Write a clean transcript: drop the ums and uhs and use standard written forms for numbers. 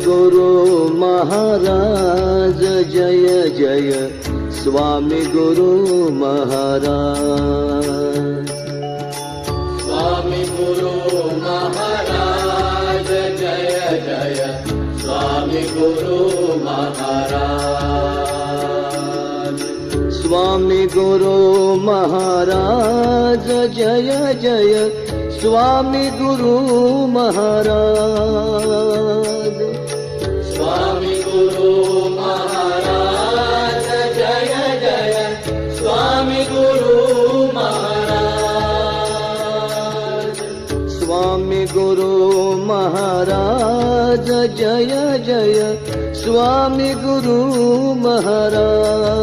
Guru Maharaj Jai Jai Swami Guru Maharaj. Swami Guru Maharaj Jai Jai Swami Guru Maharaj. Swami Guru Maharaj Jai Jai Swami Guru Maharaj. Swami Guru Maharaj Jai Jai Swami Guru Maharaj. Swami Guru Maharaj Jai Jai Swami Guru Maharaj.